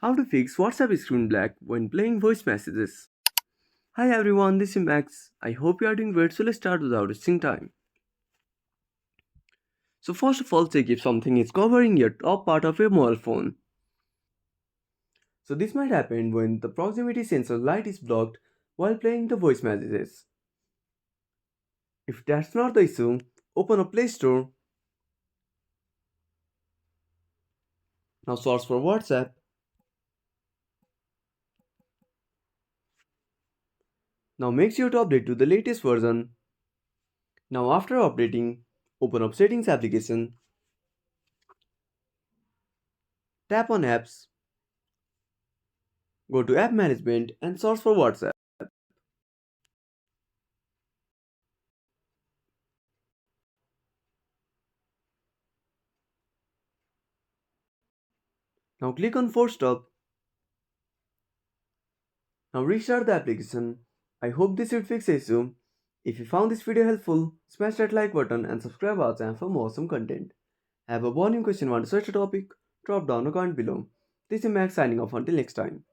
How to fix WhatsApp screen black when playing voice messages. Hi everyone, this is Max. I hope you are doing great, so let's start without wasting time. So first of all, check if something is covering your top part of your mobile phone. So this might happen when the proximity sensor light is blocked while playing the voice messages. If that's not the issue, open up Play Store. Now search for WhatsApp. Now make sure to update to the latest version. Now after updating, open up Settings application, tap on Apps, go to App Management and search for WhatsApp. Now click on Force Stop. Now restart the application. I hope this should fix the issue. If you found this video helpful, smash that like button and subscribe our channel for more awesome content. Have a burning question, want to search a topic? Drop down a comment below. This is Max signing off until next time.